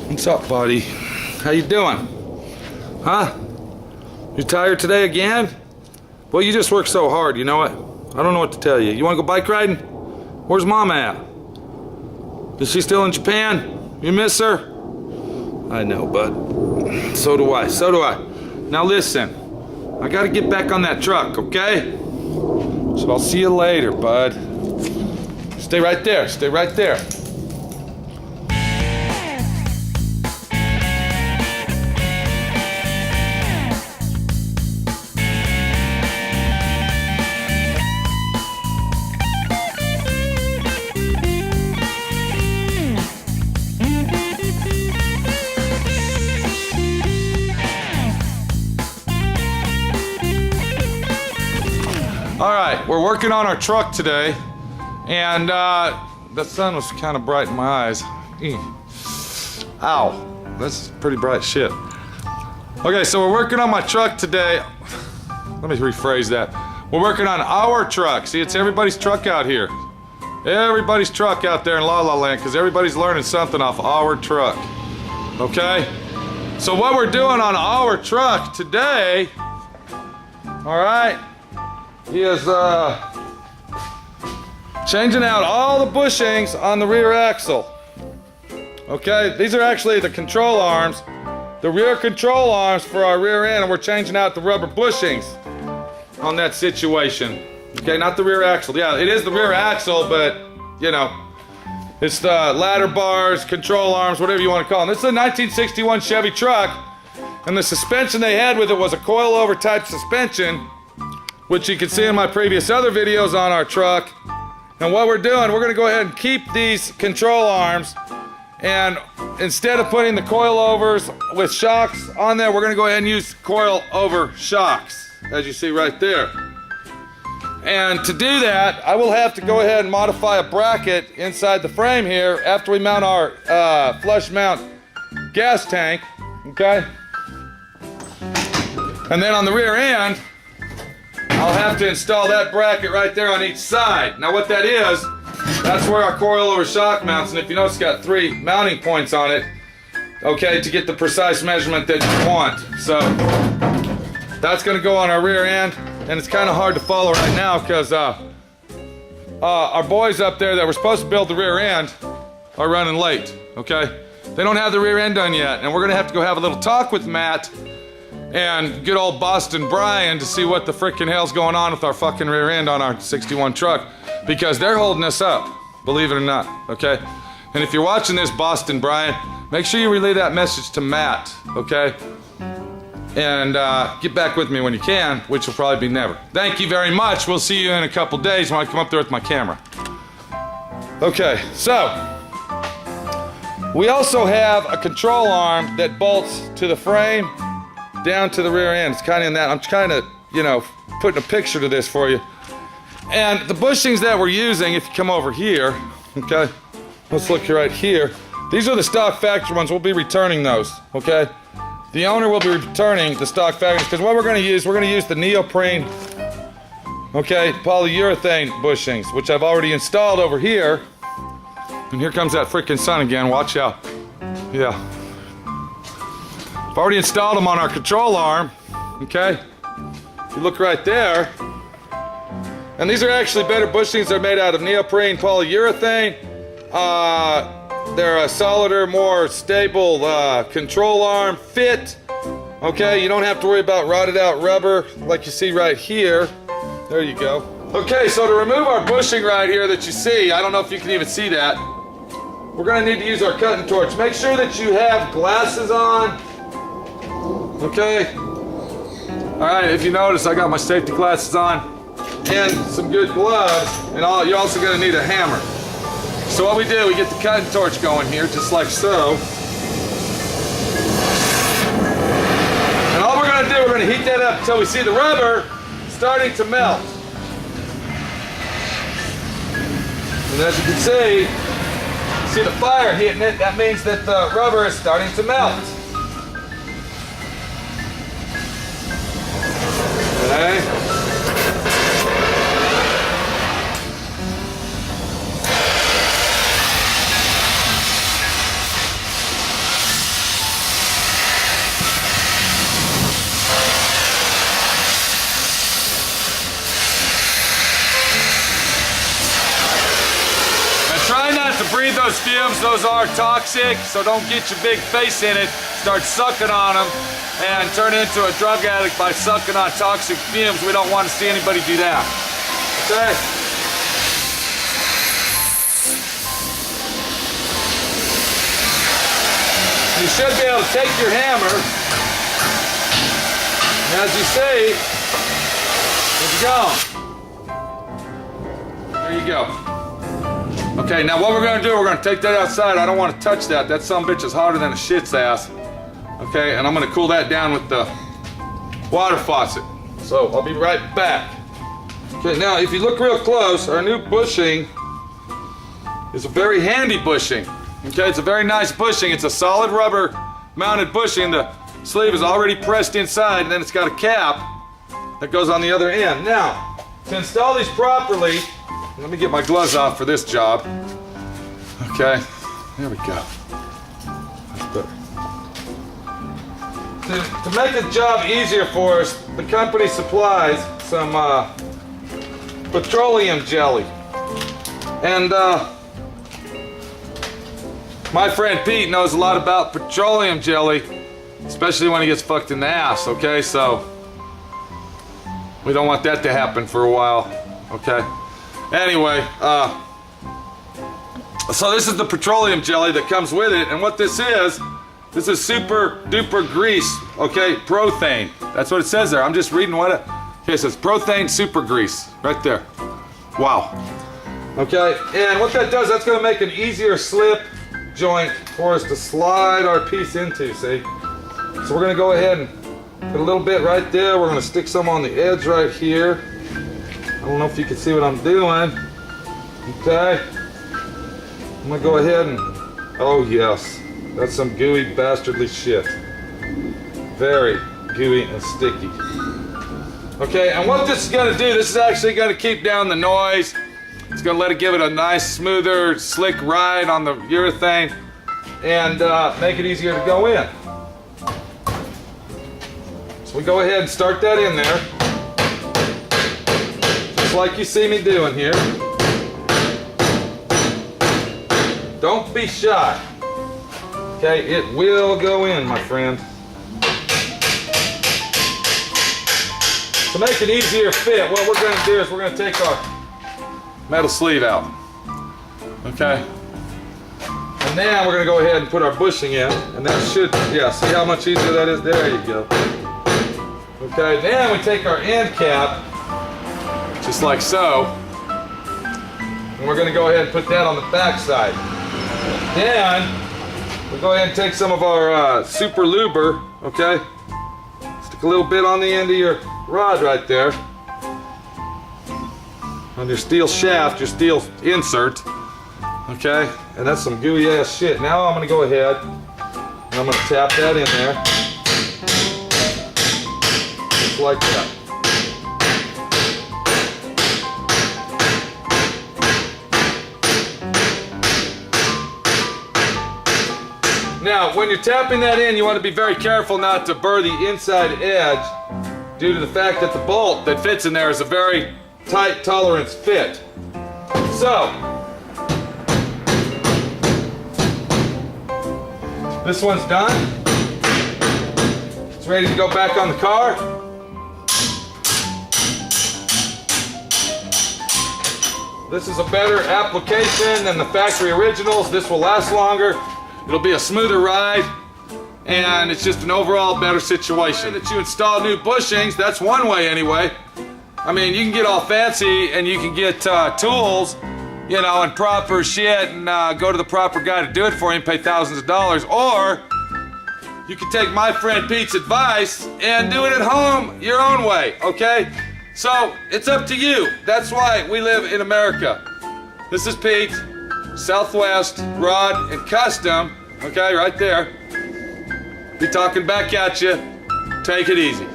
What's up, buddy? How you doing? Huh? You tired today again? Well, you just worked so hard, you know what? I don't know what to tell you. You want to go bike riding? Where's Mom at? Is she still in Japan? You miss her? I know, bud. So do I. So do I. Now listen, I gotta get back on that truck, okay? So I'll see you later, bud. Stay right there. Stay right there. All right, we're working on our truck today, and that sun was kind of bright in my eyes. Ow, that's pretty bright shit. Okay, so we're working on my truck today. Let me rephrase that. We're working on our truck. See, it's everybody's truck out here. Everybody's truck out there in La La Land, because everybody's learning something off our truck. Okay? So what we're doing on our truck today, all right, is changing out all the bushings on the rear axle. Okay, these are actually the control arms, the rear control arms for our rear end, and we're changing out the rubber bushings on that situation. Okay, not the rear axle. Yeah, it is the rear axle, but you know, it's the ladder bars, control arms, whatever you want to call them. This is a 1961 Chevy truck, and the suspension they had with it was a coilover type suspension, which you can see in my previous other videos on our truck. And what we're doing, we're gonna go ahead and keep these control arms, and instead of putting the coilovers with shocks on there, we're gonna go ahead and use coilover shocks, as you see right there. And to do that, I will have to go ahead and modify a bracket inside the frame here after we mount our flush mount gas tank, okay? And then on the rear end, I'll have to install that bracket right there on each side. Now what that is, that's where our coilover shock mounts, and if you notice, it's got 3 mounting points on it, okay, to get the precise measurement that you want. So that's gonna go on our rear end, and it's kind of hard to follow right now because our boys up there that were supposed to build the rear end are running late, okay? They don't have the rear end done yet, and we're gonna have to go have a little talk with Matt and good old Boston Brian to see what the frickin' hell's going on with our fucking rear end on our 61 truck, because they're holding us up, believe it or not, okay? And if you're watching this, Boston Brian, make sure you relay that message to Matt, okay? And get back with me when you can, which will probably be never. Thank you very much. We'll see you in a couple days when I come up there with my camera. Okay, so we also have a control arm that bolts to the frame down to the rear end. It's kind of in that. I'm kind of, you know, putting a picture to this for you. And the bushings that we're using, if you come over here, okay, let's look right here. These are the stock factory ones. We'll be returning those, okay? The owner will be returning the stock factories, because what we're going to use the Neoprene, okay, Polyurethane Bushings, which I've already installed over here. And here comes that freaking sun again. Watch out. Yeah. I've already installed them on our control arm, okay? You look right there. And these are actually better bushings. They're made out of neoprene polyurethane. They're a solider, more stable control arm fit. Okay, you don't have to worry about rotted out rubber like you see right here. There you go. Okay, so to remove our bushing right here that you see, I don't know if you can even see that, we're gonna need to use our cutting torch. Make sure that you have glasses on. Okay. All right, if you notice, I got my safety glasses on and some good gloves, and you're also gonna need a hammer. So what we do, we get the cutting torch going here, just like so. And all we're gonna do, we're gonna heat that up until we see the rubber starting to melt. And as you can see the fire hitting it, that means that the rubber is starting to melt. Okay. those fumes, those are toxic, so don't get your big face in it. Start sucking on them and turn into a drug addict by sucking on toxic fumes. We don't want to see anybody do that. Okay? You should be able to take your hammer, and as you see, there you go. Okay, now what we're going to do, we're going to take that outside. I don't want to touch that. That son of a bitch is hotter than a shit's ass. Okay, and I'm going to cool that down with the water faucet. So I'll be right back. Okay, now if you look real close, our new bushing is a very handy bushing. Okay, it's a very nice bushing. It's a solid rubber mounted bushing. The sleeve is already pressed inside, and then it's got a cap that goes on the other end. Now, to install these properly, let me get my gloves off for this job. Okay, there we go. That's better. To make the job easier for us, the company supplies some petroleum jelly. And my friend Pete knows a lot about petroleum jelly, especially when he gets fucked in the ass, okay? So we don't want that to happen for a while, okay? Anyway, so this is the petroleum jelly that comes with it, and what this is super duper grease, okay? Prothane, that's what it says there. I'm just reading what it, okay, it says Prothane super grease, right there. Wow. Okay, and what that does, that's gonna make an easier slip joint for us to slide our piece into, see? So we're gonna go ahead and put a little bit right there. We're gonna stick some on the edge right here. I don't know if you can see what I'm doing. Okay. I'm gonna go ahead and, oh yes, that's some gooey bastardly shit. Very gooey and sticky. Okay, and what this is gonna do, this is actually gonna keep down the noise. It's gonna let it give it a nice, smoother, slick ride on the urethane and make it easier to go in. So we go ahead and start that in there. Just like you see me doing here. Don't be shy. Okay, it will go in, my friend. To make it easier fit, what we're gonna do is we're gonna take our metal sleeve out. Okay. And now we're gonna go ahead and put our bushing in, and that should, yeah, see how much easier that is? There you go. Okay, then we take our end cap, just like so, and we're gonna go ahead and put that on the back side. Then, we'll go ahead and take some of our super luber, okay? Stick a little bit on the end of your rod right there. On your steel shaft, your steel insert, okay? And that's some gooey ass shit. Now I'm gonna go ahead and I'm gonna tap that in there. Just like that. Now, when you're tapping that in, you want to be very careful not to burr the inside edge due to the fact that the bolt that fits in there is a very tight tolerance fit. So, this one's done. It's ready to go back on the car. This is a better application than the factory originals. This will last longer. It'll be a smoother ride, and it's just an overall better situation. That you install new bushings, that's one way anyway. I mean, you can get all fancy and you can get tools, you know, and proper shit and go to the proper guy to do it for you and pay thousands of dollars. Or you can take my friend Pete's advice and do it at home your own way, okay? So it's up to you. That's why we live in America. This is Pete, Southwest Rod and Custom, okay, right there. Be talking back at you. Take it easy.